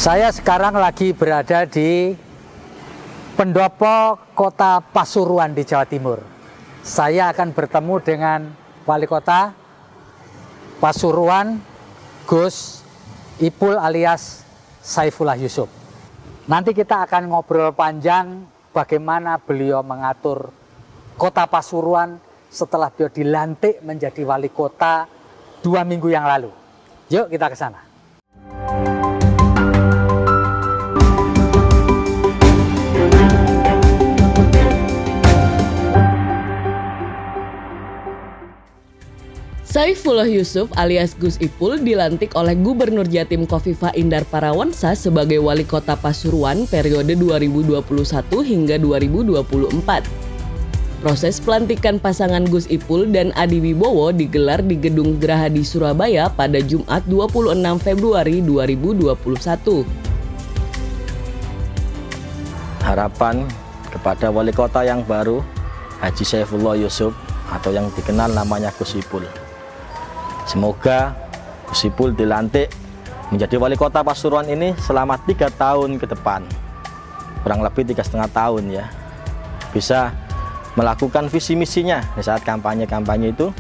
Saya sekarang lagi berada di pendopo Kota Pasuruan di Jawa Timur. Saya akan bertemu dengan Wali Kota Pasuruan, Gus Ipul alias Saifullah Yusuf. Nanti kita akan ngobrol panjang bagaimana beliau mengatur Kota Pasuruan setelah beliau dilantik menjadi wali kota 2 minggu yang lalu. Yuk kita ke sana. Saifullah Yusuf alias Gus Ipul dilantik oleh Gubernur Jatim Khofifah Indar Parawansa sebagai Wali Kota Pasuruan periode 2021 hingga 2024. Proses pelantikan pasangan Gus Ipul dan Adi Wibowo digelar di Gedung Gerahadi Surabaya pada Jumat 26 Februari 2021. Harapan kepada Wali Kota yang baru, Haji Saifullah Yusuf atau yang dikenal namanya Gus Ipul. Semoga Gus Ipul dilantik menjadi wali kota Pasuruan ini selama 3 tahun ke depan, kurang lebih 3,5 tahun ya, bisa melakukan visi misinya di saat kampanye itu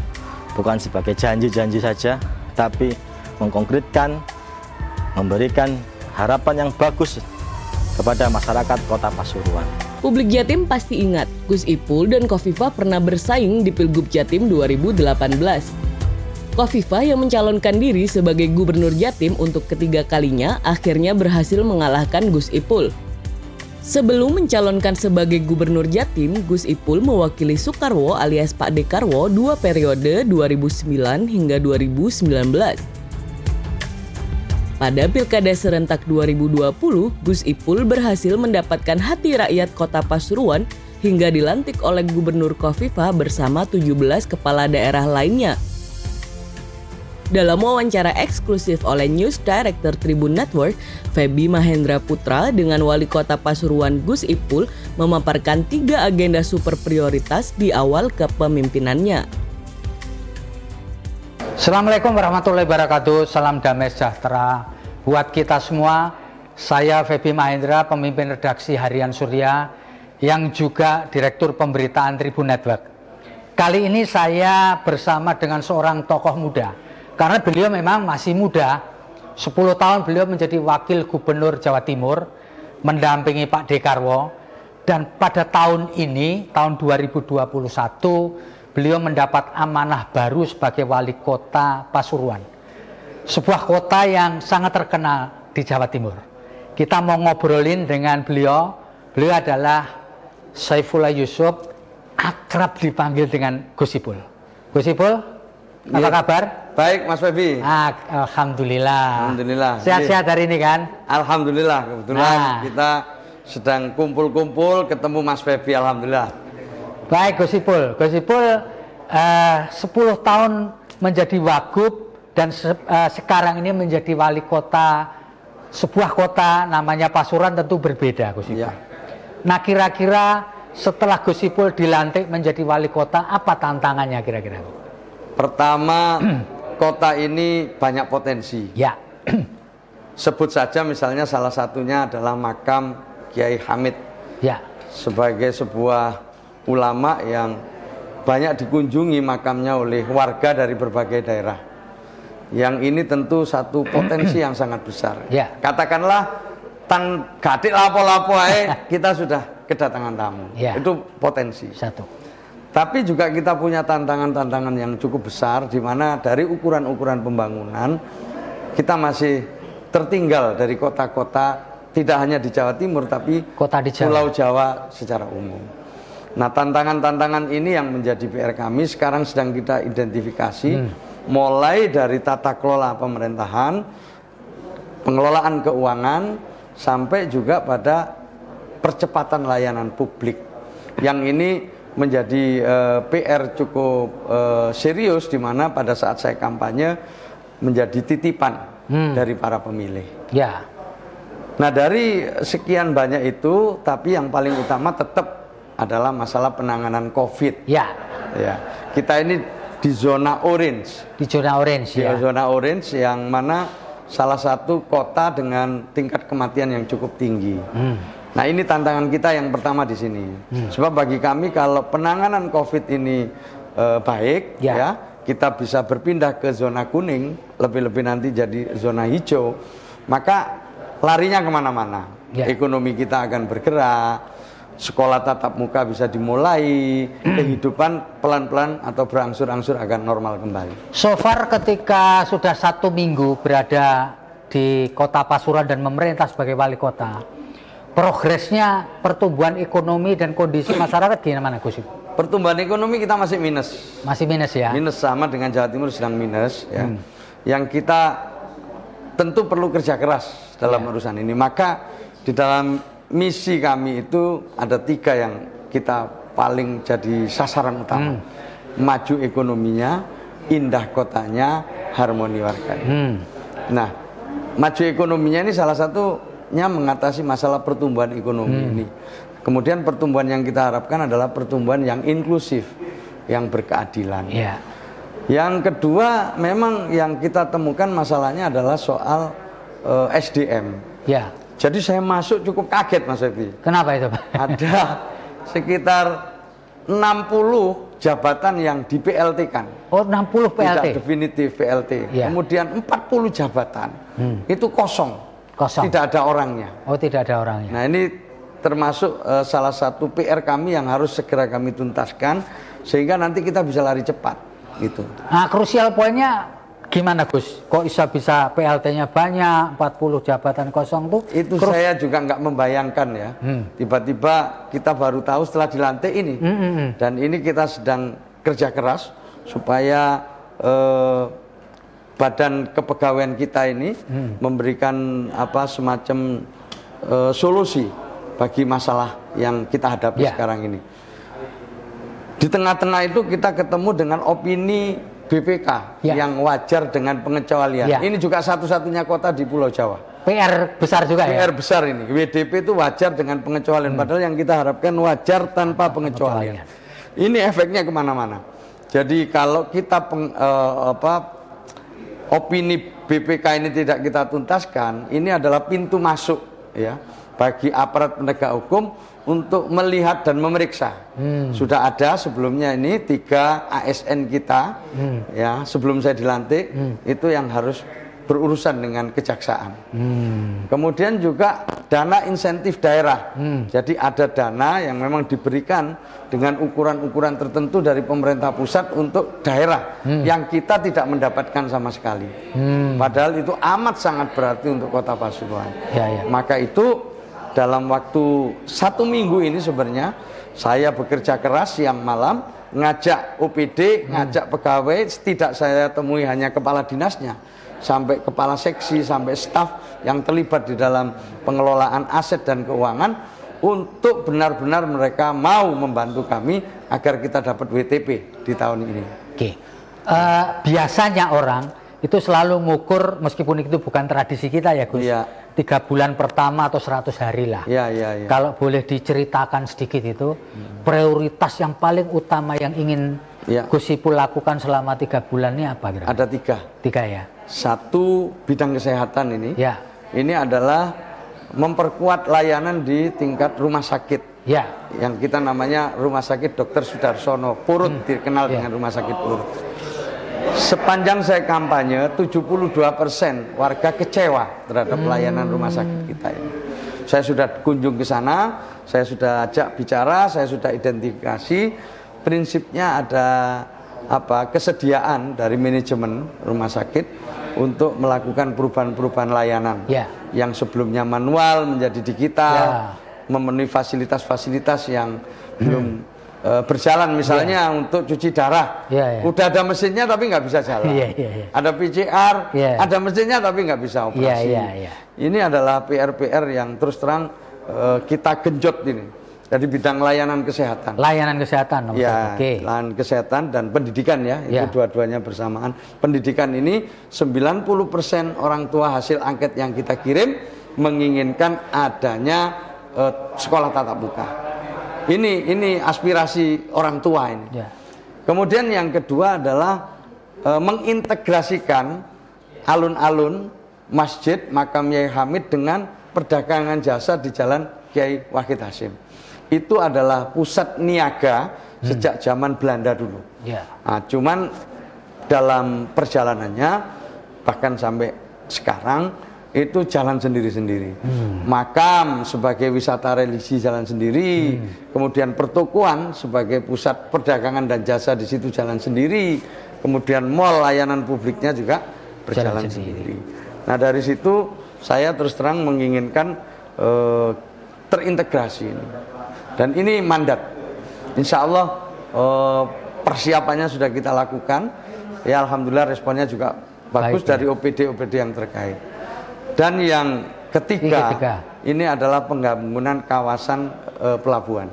bukan sebagai janji-janji saja, tapi mengkonkretkan, memberikan harapan yang bagus kepada masyarakat kota Pasuruan. Publik Jatim pasti ingat, Gus Ipul dan Khofifah pernah bersaing di Pilgub Jatim 2018. Khofifah yang mencalonkan diri sebagai Gubernur Jatim untuk ketiga kalinya akhirnya berhasil mengalahkan Gus Ipul. Sebelum mencalonkan sebagai Gubernur Jatim, Gus Ipul mewakili Soekarwo alias Pak Dekarwo 2 periode 2009 hingga 2019. Pada Pilkada serentak 2020, Gus Ipul berhasil mendapatkan hati rakyat Kota Pasuruan hingga dilantik oleh Gubernur Khofifah bersama 17 kepala daerah lainnya. Dalam wawancara eksklusif oleh News Director Tribun Network, Feby Mahendra Putra dengan Wali Kota Pasuruan Gus Ipul memaparkan 3 agenda super prioritas di awal kepemimpinannya. Assalamualaikum warahmatullahi wabarakatuh, salam damai sejahtera buat kita semua. Saya Feby Mahendra, pemimpin redaksi Harian Surya yang juga Direktur Pemberitaan Tribun Network. Kali ini saya bersama dengan seorang tokoh muda. Karena beliau memang masih muda, 10 tahun beliau menjadi Wakil Gubernur Jawa Timur, mendampingi Pak Dekarwo, dan pada tahun ini, tahun 2021, beliau mendapat amanah baru sebagai Wali Kota Pasuruan. Sebuah kota yang sangat terkenal di Jawa Timur. Kita mau ngobrolin dengan beliau adalah Saifullah Yusuf, akrab dipanggil dengan Gus Ipul. Gus Ipul, apa kabar? Baik Mas Feby. Alhamdulillah. Alhamdulillah. Sehat-sehat hari ini kan? Alhamdulillah. Kebetulan kita sedang kumpul-kumpul ketemu Mas Feby. Alhamdulillah. Baik Gus Ipul. Gus Ipul 10 tahun menjadi wagub dan sekarang ini menjadi wali kota sebuah kota namanya Pasuruan, tentu berbeda Gus Ipul. Ya. Nah kira-kira setelah Gus Ipul dilantik menjadi wali kota, apa tantangannya kira-kira? Pertama, kota ini banyak potensi. Ya. Sebut saja misalnya salah satunya adalah makam Kiai Hamid. Ya. Sebagai sebuah ulama yang banyak dikunjungi makamnya oleh warga dari berbagai daerah. Yang ini tentu satu potensi yang sangat besar. Ya. Katakanlah tan gadik lapo-lapo kita sudah kedatangan tamu. Ya. Itu potensi. Satu. Tapi juga kita punya tantangan-tantangan yang cukup besar, di mana dari ukuran-ukuran pembangunan kita masih tertinggal dari kota-kota, tidak hanya di Jawa Timur tapi kota di Jawa. Pulau Jawa secara umum. Nah tantangan-tantangan ini yang menjadi PR kami sekarang sedang kita identifikasi, mulai dari tata kelola pemerintahan, pengelolaan keuangan, sampai juga pada percepatan layanan publik. Yang ini menjadi PR cukup serius, di mana pada saat saya kampanye menjadi titipan dari para pemilih. Ya. Nah dari sekian banyak itu, tapi yang paling utama tetap adalah masalah penanganan COVID. Ya. Ya. Kita ini di zona orange. Di zona orange Di ya. zona orange yang mana salah satu kota dengan tingkat kematian yang cukup tinggi. Nah, ini tantangan kita yang pertama di sini. Sebab bagi kami kalau penanganan COVID ini baik, ya, kita bisa berpindah ke zona kuning, lebih-lebih nanti jadi zona hijau, maka larinya kemana-mana. Ekonomi kita akan bergerak, sekolah tatap muka bisa dimulai, kehidupan pelan-pelan atau berangsur-angsur akan normal kembali. So far ketika sudah 1 minggu berada di Kota Pasuruan dan memerintah sebagai wali kota, progresnya pertumbuhan ekonomi dan kondisi masyarakat gimana Gus? Pertumbuhan ekonomi kita masih minus. Masih minus ya? Minus, sama dengan Jawa Timur sedang minus ya. Yang kita tentu perlu kerja keras dalam urusan ini. Maka di dalam misi kami itu ada 3 yang kita paling jadi sasaran utama. Maju ekonominya, indah kotanya, harmoni warganya. Nah, maju ekonominya ini salah satunya mengatasi masalah pertumbuhan ekonomi ini. Kemudian pertumbuhan yang kita harapkan adalah pertumbuhan yang inklusif, yang berkeadilan. Yang kedua, memang yang kita temukan masalahnya adalah soal SDM. Jadi saya masuk cukup kaget Mas Evi. Kenapa itu Pak? Ada sekitar 60 jabatan yang di PLT-kan. Oh, 60 PLT? Tidak definitif PLT. Kemudian 40 jabatan itu kosong. Tidak ada orangnya. Oh, tidak ada orangnya. Nah, ini termasuk salah satu PR kami yang harus segera kami tuntaskan sehingga nanti kita bisa lari cepat gitu. Nah, krusial poinnya gimana Gus? Kok bisa PLT-nya banyak, 40 jabatan kosong tuh? Itu saya juga nggak membayangkan ya. Tiba-tiba kita baru tahu setelah dilantik ini. Dan ini kita sedang kerja keras supaya badan kepegawaian kita ini memberikan semacam solusi bagi masalah yang kita hadapi sekarang ini. Di tengah-tengah itu kita ketemu dengan opini BPK yang wajar dengan pengecualian. Ini juga satu-satunya kota di Pulau Jawa. PR besar juga PR besar ini. WDP itu wajar dengan pengecualian. Padahal yang kita harapkan wajar tanpa pengecualian. Ini efeknya kemana-mana. Jadi kalau kita opini BPK ini tidak kita tuntaskan, ini adalah pintu masuk ya bagi aparat penegak hukum untuk melihat dan memeriksa. Sudah ada sebelumnya ini 3 ASN kita ya sebelum saya dilantik itu yang harus berurusan dengan kejaksaan. Kemudian juga dana insentif daerah. Jadi ada dana yang memang diberikan dengan ukuran-ukuran tertentu dari pemerintah pusat untuk daerah yang kita tidak mendapatkan sama sekali. Padahal itu amat sangat berarti untuk Kota Pasuruan. Maka itu dalam waktu 1 minggu ini sebenarnya saya bekerja keras siang malam, ngajak OPD, ngajak pegawai, tidak saya temui hanya kepala dinasnya, sampai kepala seksi, sampai staf yang terlibat di dalam pengelolaan aset dan keuangan untuk benar-benar mereka mau membantu kami agar kita dapat WTP di tahun ini. Biasanya orang itu selalu ngukur, meskipun itu bukan tradisi kita ya Gus, 3 bulan pertama atau 100 hari lah. Kalau boleh diceritakan sedikit itu, prioritas yang paling utama yang ingin Gus Ipul lakukan selama 3 bulan ini apa kira-kira? Ada 3. 3 ya. 1 bidang kesehatan ini. Ini adalah memperkuat layanan di tingkat rumah sakit. Yang kita namanya Rumah Sakit Dr. Sudarsono Purut, dikenal dengan Rumah Sakit Purut. Sepanjang saya kampanye, 72% warga kecewa terhadap pelayanan rumah sakit kita ini. Saya sudah kunjung ke sana, saya sudah ajak bicara, saya sudah identifikasi. Prinsipnya ada kesediaan dari manajemen rumah sakit untuk melakukan perubahan-perubahan layanan yang sebelumnya manual menjadi digital, memenuhi fasilitas-fasilitas yang belum berjalan, misalnya untuk cuci darah, udah ada mesinnya tapi nggak bisa jalan. Ada PCR, ada mesinnya tapi nggak bisa operasi. Ini adalah PR-PR yang terus terang kita genjot ini. Jadi bidang layanan kesehatan. Layanan kesehatan, layanan kesehatan dan pendidikan itu dua-duanya bersamaan. Pendidikan ini 90% orang tua hasil angket yang kita kirim menginginkan adanya sekolah tatap muka. Ini aspirasi orang tua ini. Kemudian yang kedua adalah mengintegrasikan alun-alun masjid makam Kiai Hamid dengan perdagangan jasa di Jalan Kiai Wahid Hasyim. Itu adalah pusat niaga sejak zaman Belanda dulu. Nah, cuman dalam perjalanannya bahkan sampai sekarang itu jalan sendiri-sendiri. Makam sebagai wisata religi jalan sendiri, kemudian pertokoan sebagai pusat perdagangan dan jasa di situ jalan sendiri, kemudian mall layanan publiknya juga berjalan sendiri. Nah, dari situ saya terus terang menginginkan terintegrasi ini. Dan ini mandat. Insya Allah persiapannya sudah kita lakukan. Ya alhamdulillah responnya juga bagus dari OPD-OPD yang terkait. Dan yang ketiga, ini adalah pembangunan kawasan pelabuhan.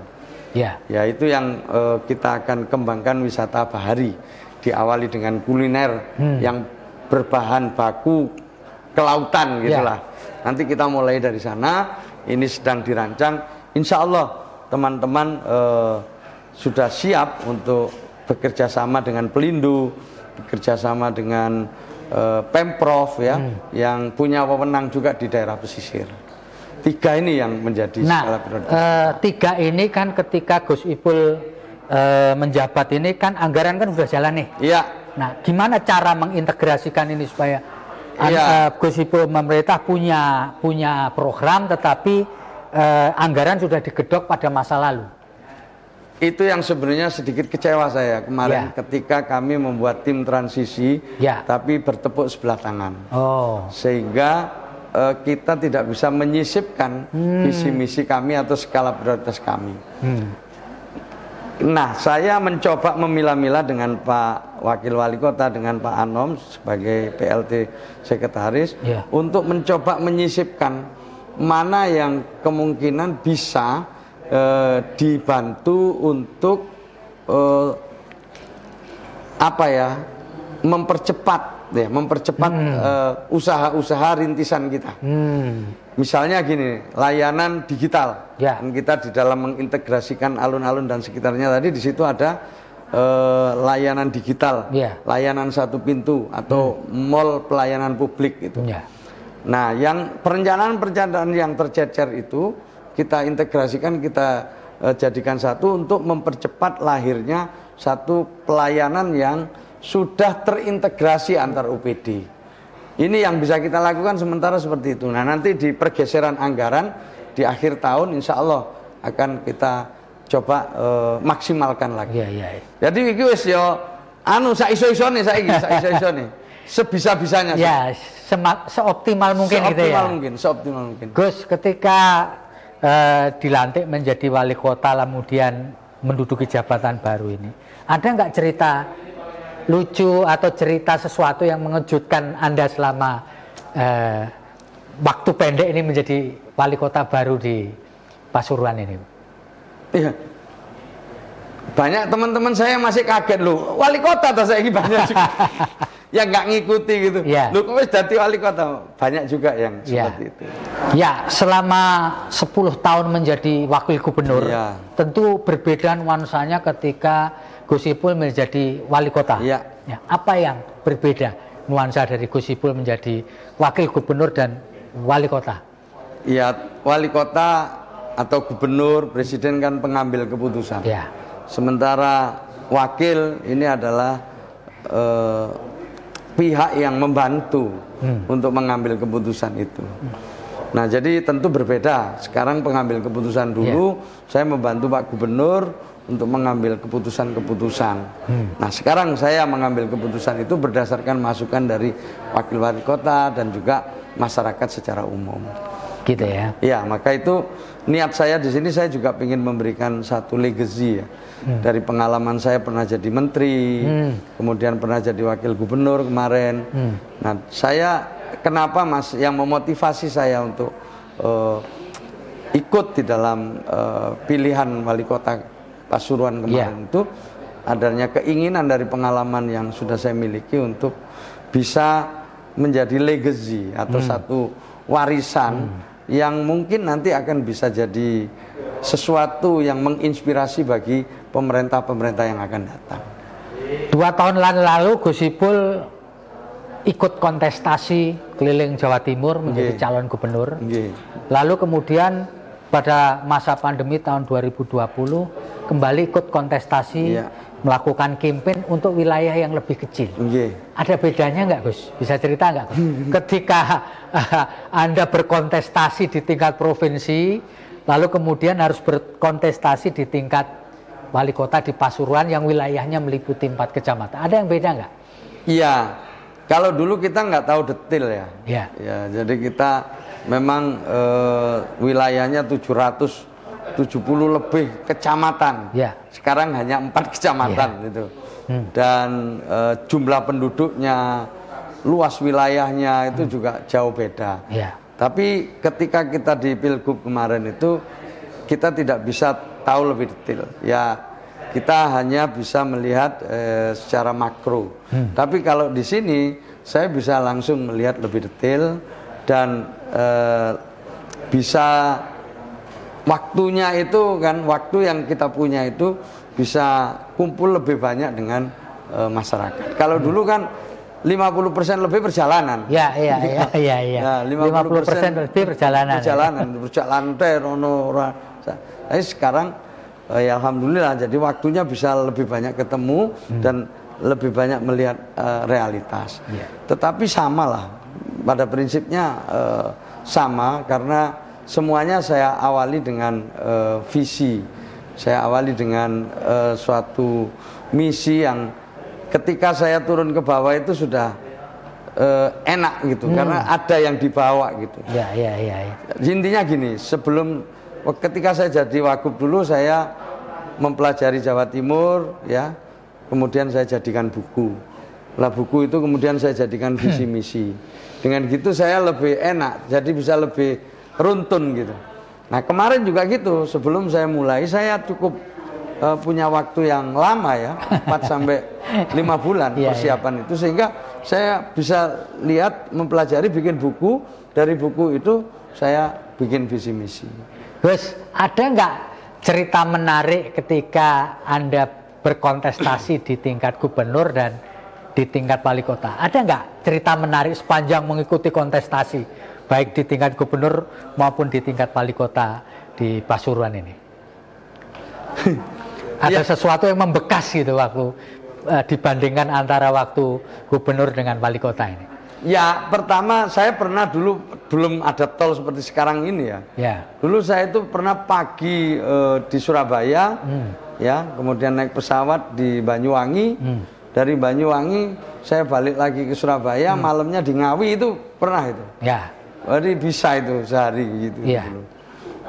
Yaitu yang kita akan kembangkan wisata bahari. Diawali dengan kuliner yang berbahan baku kelautan gitulah. Nanti kita mulai dari sana. Ini sedang dirancang. Insya Allah teman-teman sudah siap untuk bekerja sama dengan Pelindo, bekerja sama dengan Pemprov ya, yang punya wewenang juga di daerah pesisir. 3 ini yang menjadi skala prioritas. 3 ini kan ketika Gus Ipul menjabat ini kan anggaran kan sudah jalan nih. Iya. Nah, gimana cara mengintegrasikan ini supaya Gus Ipul pemerintah punya program tetapi anggaran sudah digedok pada masa lalu? Itu yang sebenarnya sedikit kecewa saya kemarin ketika kami membuat tim transisi, tapi bertepuk sebelah tangan. Sehingga kita tidak bisa menyisipkan visi misi kami atau skala prioritas kami. Nah, saya mencoba memilah-milah dengan Pak Wakil Wali Kota, dengan Pak Anom sebagai PLT Sekretaris, untuk mencoba menyisipkan mana yang kemungkinan bisa dibantu untuk mempercepat usaha-usaha rintisan kita. Misalnya gini, layanan digital. Dan kita di dalam mengintegrasikan alun-alun dan sekitarnya tadi, di situ ada layanan digital, layanan satu pintu atau mall pelayanan publik itu. Nah, yang perencanaan yang tercecer itu kita integrasikan, kita jadikan satu untuk mempercepat lahirnya satu pelayanan yang sudah terintegrasi antar OPD. Ini yang bisa kita lakukan sementara seperti itu. Nah, nanti di pergeseran anggaran di akhir tahun insya Allah akan kita coba maksimalkan lagi. Jadi iki wis yo saiso-isone saiki, saiso-isone. Sebisa-bisanya. Seoptimal mungkin gitu ya. Seoptimal mungkin. Gus, ketika dilantik menjadi wali kota kemudian menduduki jabatan baru ini, ada nggak cerita lucu atau cerita sesuatu yang mengejutkan Anda selama waktu pendek ini menjadi wali kota baru di Pasuruan ini? Iya, banyak teman-teman saya masih kaget loh, wali kota atau saya ini banyak juga yang nggak ngikuti gitu. Loh, kok wis dadi wali kota? Banyak juga yang seperti itu. Ya, selama 10 tahun menjadi wakil gubernur, tentu berbeda nuansanya ketika Gus Ipul menjadi wali kota. Apa yang berbeda nuansa dari Gus Ipul menjadi wakil gubernur dan wali kota? Ya, wali kota atau gubernur, presiden kan pengambil keputusan. Sementara wakil ini adalah pihak yang membantu untuk mengambil keputusan itu. Nah, jadi tentu berbeda. Sekarang pengambil keputusan dulu, saya membantu Pak Gubernur untuk mengambil keputusan-keputusan. Nah, sekarang saya mengambil keputusan itu berdasarkan masukan dari wakil wali kota dan juga masyarakat secara umum. Gitu ya. Ya, maka itu niat saya di sini, saya juga ingin memberikan satu legacy ya. Dari pengalaman saya pernah jadi menteri, kemudian pernah jadi wakil gubernur kemarin. Nah, saya kenapa Mas yang memotivasi saya untuk ikut di dalam pilihan wali kota Pasuruan kemarin itu adanya keinginan dari pengalaman yang sudah saya miliki untuk bisa menjadi legacy atau satu warisan yang mungkin nanti akan bisa jadi sesuatu yang menginspirasi bagi pemerintah-pemerintah yang akan datang. 2 tahun lalu Gus Ipul ikut kontestasi keliling Jawa Timur menjadi calon gubernur. Lalu kemudian pada masa pandemi tahun 2020 kembali ikut kontestasi, melakukan campaign untuk wilayah yang lebih kecil. Ada bedanya nggak, Gus? Bisa cerita nggak, Gus? Ketika Anda berkontestasi di tingkat provinsi, lalu kemudian harus berkontestasi di tingkat wali kota di Pasuruan yang wilayahnya meliputi 4 kecamatan. Ada yang beda nggak? Iya, kalau dulu kita nggak tahu detail ya. Ya, jadi kita memang wilayahnya 770 lebih kecamatan. Sekarang hanya 4 kecamatan gitu. Dan jumlah penduduknya, luas wilayahnya itu juga jauh beda. Tapi ketika kita di Pilgub kemarin itu kita tidak bisa tahu lebih detail. Ya, kita hanya bisa melihat secara makro. Tapi kalau di sini saya bisa langsung melihat lebih detail dan bisa waktunya itu kan, waktu yang kita punya itu bisa kumpul lebih banyak dengan masyarakat. Kalau dulu kan 50% lebih perjalanan. Iya. Nah, 50% lebih perjalanan. Berjalan terono. Tapi sekarang ya alhamdulillah, jadi waktunya bisa lebih banyak ketemu dan lebih banyak melihat realitas. Tetapi samalah, pada prinsipnya sama, karena semuanya saya awali dengan visi. Saya awali dengan suatu misi yang ketika saya turun ke bawah itu sudah enak gitu, karena ada yang dibawa gitu. Intinya gini, ketika saya jadi wagub dulu saya mempelajari Jawa Timur, ya, kemudian saya jadikan buku. Lah buku itu kemudian saya jadikan visi misi. Dengan gitu saya lebih enak, jadi bisa lebih runtun gitu. Nah kemarin juga gitu, sebelum saya mulai saya cukup punya waktu yang lama ya, 4 sampai 5 bulan persiapan itu, sehingga saya bisa lihat, mempelajari, bikin buku, dari buku itu saya bikin visi misi. Gus, ada nggak cerita menarik ketika Anda berkontestasi di tingkat gubernur dan di tingkat wali kota? Ada nggak cerita menarik sepanjang mengikuti kontestasi, baik di tingkat gubernur maupun di tingkat wali kota di Pasuruan ini? Ada sesuatu yang membekas gitu waktu dibandingkan antara waktu gubernur dengan wali kota ini? Ya, pertama saya pernah dulu, belum ada tol seperti sekarang ini ya. Dulu saya itu pernah pagi di Surabaya, ya, kemudian naik pesawat di Banyuwangi. Dari Banyuwangi saya balik lagi ke Surabaya, malamnya di Ngawi, itu pernah itu. Jadi bisa itu sehari gitu.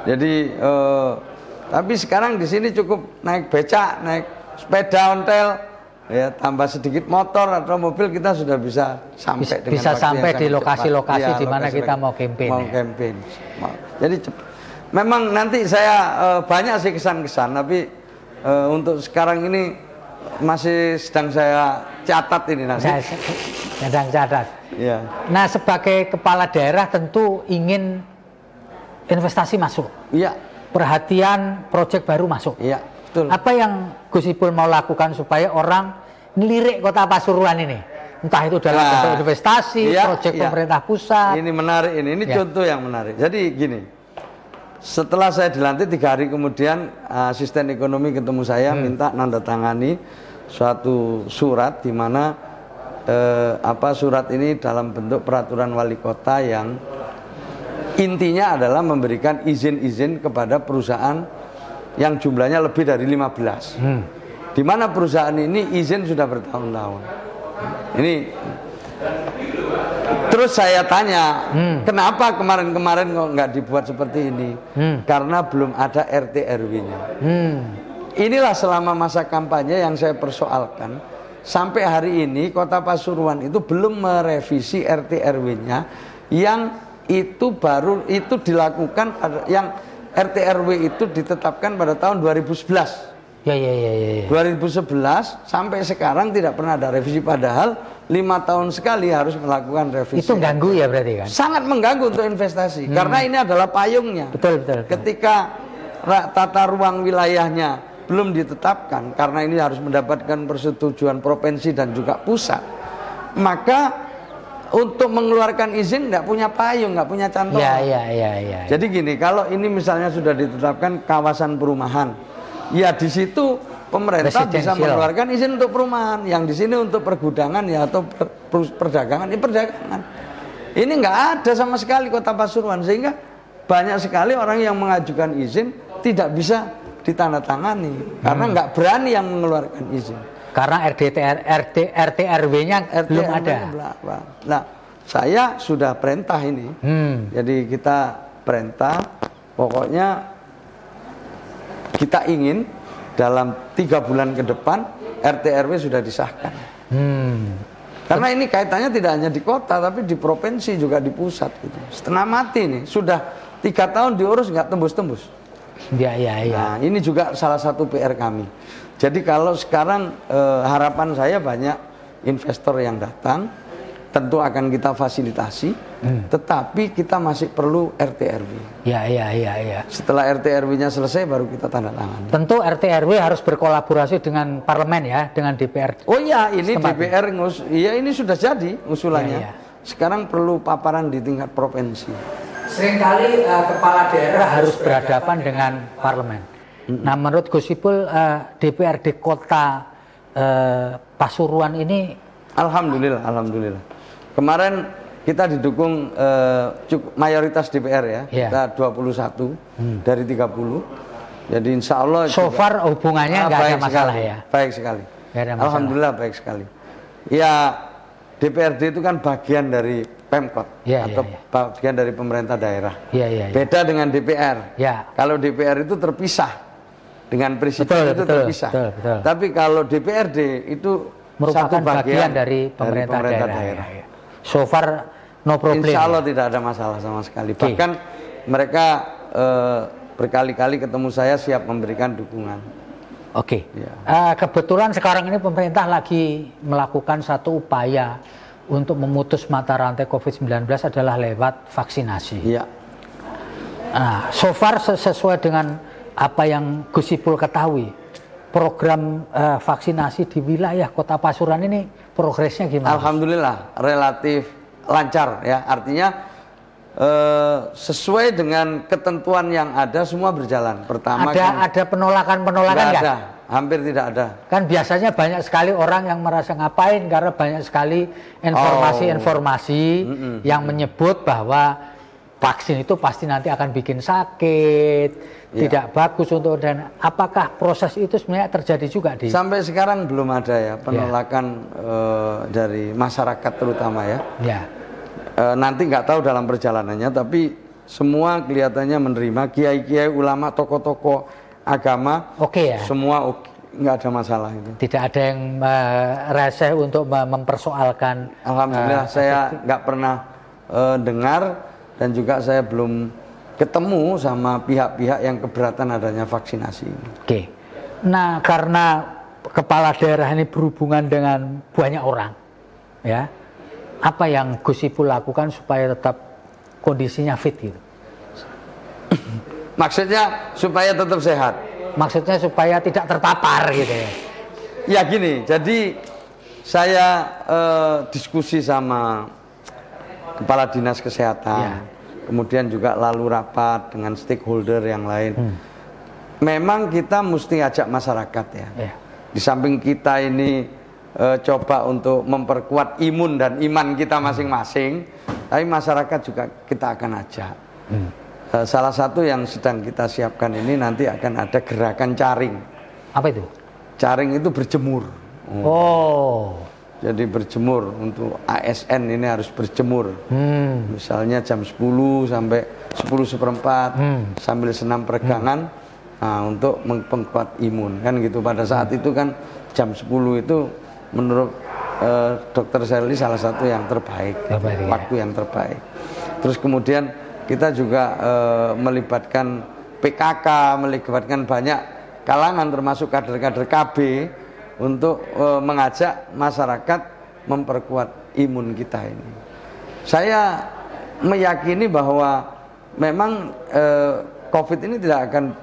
Jadi tapi sekarang di sini cukup naik becak, naik sepeda ontel, ya, tambah sedikit motor atau mobil, kita sudah bisa sampai di lokasi-lokasi di mana kita mau campaign. Jadi memang nanti saya banyak sih kesan-kesan, tapi untuk sekarang ini masih sedang saya catat ini nanti. Sedang catat. Nah, sebagai kepala daerah tentu ingin investasi masuk. Perhatian proyek baru masuk. Betul. Apa yang Gus Ipul mau lakukan supaya orang ngelirik kota Pasuruan ini? Entah itu dalam bentuk investasi, proyek pemerintah pusat. Ini menarik, ini contoh yang menarik. Jadi gini, setelah saya dilantik 3 hari kemudian, asisten ekonomi ketemu saya, minta nandatangani suatu surat di mana surat ini dalam bentuk peraturan wali kota yang intinya adalah memberikan izin-izin kepada perusahaan yang jumlahnya lebih dari 15. Di mana perusahaan ini izin sudah bertahun-tahun. Ini terus saya tanya, kenapa kemarin-kemarin kok nggak dibuat seperti ini? Karena belum ada RT RW-nya. Inilah selama masa kampanye yang saya persoalkan. Sampai hari ini Kota Pasuruan itu belum merevisi RT RW-nya, yang itu baru itu dilakukan yang RT RW itu ditetapkan pada tahun 2011. 2011 sampai sekarang tidak pernah ada revisi, padahal 5 tahun sekali harus melakukan revisi. Itu ganggu ya berarti kan? Sangat mengganggu untuk investasi, karena ini adalah payungnya. Betul. Ketika tata ruang wilayahnya belum ditetapkan, karena ini harus mendapatkan persetujuan provinsi dan juga pusat, maka untuk mengeluarkan izin nggak punya payung, nggak punya cantolan. Ya. Jadi gini, kalau ini misalnya sudah ditetapkan kawasan perumahan, ya di situ pemerintah bisa mengeluarkan izin untuk perumahan. Yang di sini untuk pergudangan ya atau perdagangan, ini perdagangan. Ini nggak ada sama sekali Kota Pasuruan, sehingga banyak sekali orang yang mengajukan izin tidak bisa ditandatangani karena nggak berani yang mengeluarkan izin. Karena RT RW-nya belum ada. Nah, saya sudah perintah ini. Jadi kita perintah, pokoknya kita ingin dalam 3 bulan ke depan RT RW sudah disahkan. Karena ini kaitannya tidak hanya di kota, tapi di provinsi juga di pusat. Gitu. Setengah mati nih, sudah 3 tahun diurus nggak tembus-tembus. Ya. Nah, ini juga salah satu PR kami. Jadi kalau sekarang harapan saya banyak investor yang datang, tentu akan kita fasilitasi, tetapi kita masih perlu RT RW. Ya. Setelah RT RW-nya selesai baru kita tanda tangan. Tentu RT RW harus berkolaborasi dengan parlemen ya, dengan DPR. Oh iya, ini DPR ini sudah jadi usulannya. Ya. Sekarang perlu paparan di tingkat provinsi. Seringkali kepala daerah harus berhadapan dengan parlemen. Nah, menurut Gus Ipul, DPRD Kota Pasuruan ini, alhamdulillah. Kemarin kita didukung mayoritas DPR ya, kita 21 dari 30. Jadi insya Allah so far hubungannya nggak ada masalah sekali, ya. Baik sekali. Alhamdulillah baik sekali. Ya, DPRD itu kan bagian dari Pemkot atau bagian dari pemerintah daerah. Beda dengan DPR. Kalau DPR itu terpisah dengan presiden, itu terpisah. Betul. Tapi kalau DPRD itu merupakan satu bagian dari pemerintah daerah. So far no problem. Insya Allah tidak ada masalah sama sekali. Bahkan mereka berkali-kali ketemu saya siap memberikan dukungan. Kebetulan sekarang ini pemerintah lagi melakukan satu upaya untuk memutus mata rantai COVID-19 adalah lewat vaksinasi. Nah, so far sesuai dengan apa yang Gus Ipul ketahui, program vaksinasi di wilayah Kota Pasuruan ini progresnya gimana? Alhamdulillah relatif lancar ya, artinya sesuai dengan ketentuan yang ada semua berjalan. Pertama ada penolakan nggak ada, hampir tidak ada. Kan biasanya banyak sekali orang yang merasa ngapain karena banyak sekali informasi-informasi yang menyebut bahwa vaksin itu pasti nanti akan bikin sakit, tidak bagus untuk, dan apakah proses itu sebenarnya terjadi juga di? Sampai sekarang belum ada ya penolakan dari masyarakat terutama ya. Nanti nggak tahu dalam perjalanannya, tapi semua kelihatannya menerima, kiai-kiai, ulama, tokoh-tokoh agama, semua nggak ada masalah itu. Tidak ada yang reseh untuk mempersoalkan. Alhamdulillah saya nggak pernah dengar. Dan juga saya belum ketemu sama pihak-pihak yang keberatan adanya vaksinasi ini. Nah, karena kepala daerah ini berhubungan dengan banyak orang, ya, apa yang Gus Ipul lakukan supaya tetap kondisinya fit gitu? Maksudnya supaya tetap sehat? Maksudnya supaya tidak terpapar gitu ya? Ya gini, jadi saya diskusi sama Kepala Dinas Kesehatan, kemudian juga lalu rapat dengan stakeholder yang lain. Memang kita mesti ajak masyarakat ya. Di samping kita ini coba untuk memperkuat imun dan iman kita masing-masing, tapi masyarakat juga kita akan ajak. Salah satu yang sedang kita siapkan ini nanti akan ada gerakan caring. Apa itu? Caring itu berjemur. Jadi berjemur untuk ASN ini harus berjemur. Misalnya jam 10 sampai 10:15 sambil senam peregangan, untuk memperkuat imun kan gitu. Pada saat itu kan jam 10 itu menurut Dokter Sherly salah satu yang terbaik, waktu yang terbaik. Terus kemudian kita juga melibatkan PKK, melibatkan banyak kalangan termasuk kader-kader KB untuk mengajak masyarakat memperkuat imun kita ini. Saya meyakini bahwa memang COVID ini tidak akan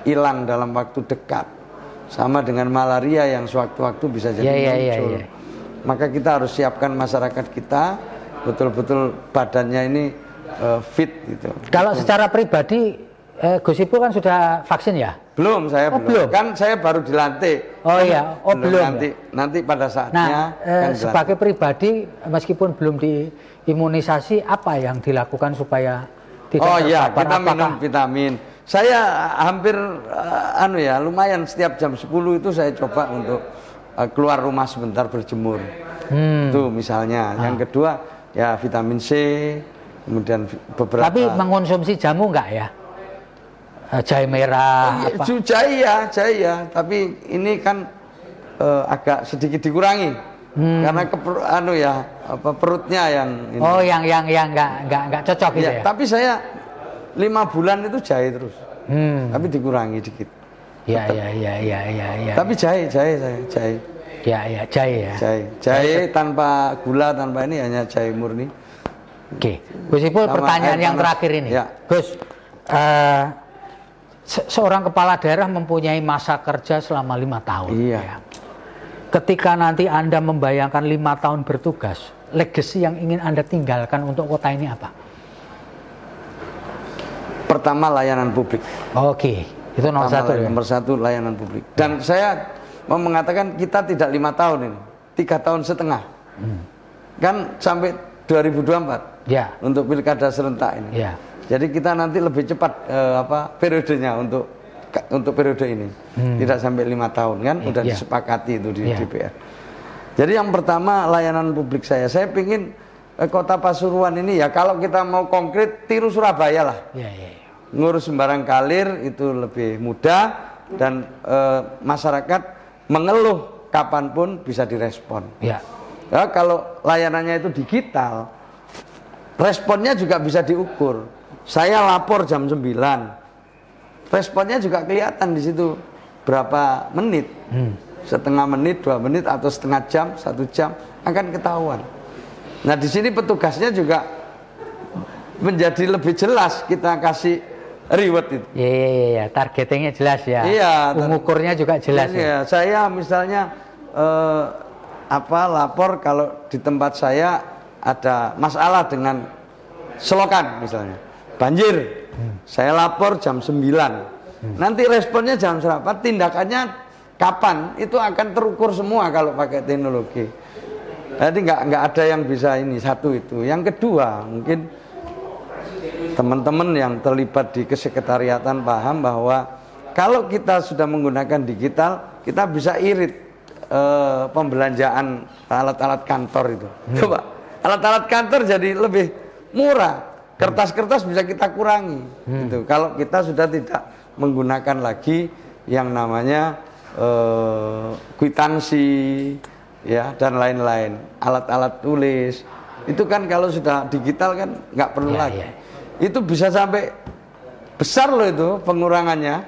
hilang dalam waktu dekat, sama dengan malaria yang sewaktu-waktu bisa jadi muncul. Maka kita harus siapkan masyarakat kita betul-betul badannya ini fit gitu. Kalau secara pribadi Gus Ipul kan sudah vaksin ya? Belum, saya belum. Kan saya baru dilantik. Oh kan iya, belum. Nanti pada saatnya. Nah, sebagai pribadi meskipun belum diimunisasi, apa yang dilakukan supaya tidak terpapar? Oh iya, kita minum Apakah... vitamin. Saya hampir lumayan setiap jam 10 itu saya coba untuk keluar rumah sebentar berjemur. Itu misalnya. Yang kedua ya vitamin C, kemudian beberapa. Tapi mengonsumsi jamu enggak ya? Jahe merah. Jahe ya. Tapi ini kan agak sedikit dikurangi karena perutnya yang ini. Oh, yang enggak cocok gitu ya. Tapi saya 5 bulan itu jahe terus. Tapi dikurangi dikit. Ya. Tapi jahe saya. Ya, jahe ya. Jahe tanpa gula, tanpa ini, hanya jahe murni. Oke. Gus Ipul, pertanyaan yang terakhir ini. Ya. Gus, seorang kepala daerah mempunyai masa kerja selama 5 tahun. Iya. Ya. Ketika nanti Anda membayangkan 5 tahun bertugas, legacy yang ingin Anda tinggalkan untuk kota ini apa? Pertama, layanan publik. Oke, itu nomor satu. Nomor satu, layanan publik. Dan saya mau mengatakan kita tidak 5 tahun ini, 3 tahun setengah. Kan sampai 2024 ya. Untuk pilkada serentak ini. Ya. Jadi kita nanti lebih cepat periodenya untuk periode ini. Tidak sampai 5 tahun kan, udah disepakati itu di DPR. Jadi yang pertama layanan publik saya pingin kota Pasuruan ini ya kalau kita mau konkret tiru Surabaya lah. Ngurus sembarang kalir itu lebih mudah dan masyarakat mengeluh kapanpun bisa direspon. Ya, kalau layanannya itu digital, responnya juga bisa diukur. Saya lapor jam 9, responnya juga kelihatan di situ berapa menit, setengah menit, 2 menit atau setengah jam, 1 jam akan ketahuan. Nah di sini petugasnya juga menjadi lebih jelas kita kasih reward itu. Iya, targetingnya jelas ya. Iya, pengukurnya juga jelas. Iya, saya misalnya lapor kalau di tempat saya ada masalah dengan selokan misalnya. Banjir, saya lapor jam 9. Nanti responnya jam berapa, tindakannya kapan, itu akan terukur semua kalau pakai teknologi. Jadi nggak ada yang bisa ini, satu itu. Yang kedua, mungkin teman-teman yang terlibat di kesekretariatan paham bahwa kalau kita sudah menggunakan digital, kita bisa irit pembelanjaan alat-alat kantor itu. Coba, alat-alat kantor jadi lebih murah. Kertas-kertas bisa kita kurangi, gitu. Kalau kita sudah tidak menggunakan lagi yang namanya kwitansi, ya dan lain-lain, alat-alat tulis. Itu kan kalau sudah digital kan nggak perlu lagi. Itu bisa sampai besar loh itu pengurangannya,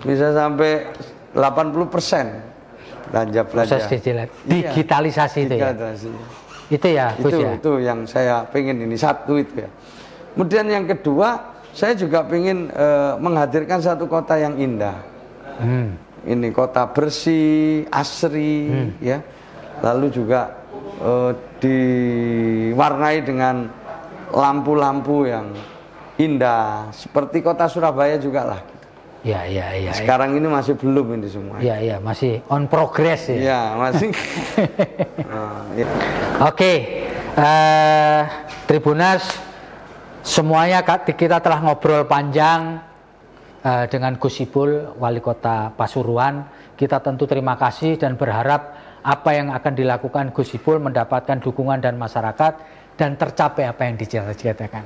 bisa sampai 80% belanja. Proses digitalisasi itu ya. Itu ya, itu yang saya pengen ini satu itu ya. Kemudian yang kedua, saya juga pengen menghadirkan satu kota yang indah. Ini kota bersih, asri, ya. Lalu juga diwarnai dengan lampu-lampu yang indah, seperti kota Surabaya juga lah. Ya. Sekarang ini masih belum ini semua. Ya, masih on progress ya. Ya, masih. Oke, Tribunas, semuanya kita telah ngobrol panjang dengan Gus Ipul, Wali Kota Pasuruan. Kita tentu terima kasih dan berharap apa yang akan dilakukan Gus Ipul mendapatkan dukungan dan masyarakat dan tercapai apa yang dicita-citakan.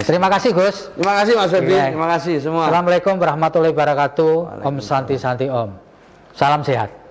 Terima kasih Gus. Terima kasih Mas Febi. Terima kasih semua. Assalamualaikum warahmatullahi wabarakatuh. Om Santi Santi Om. Salam sehat.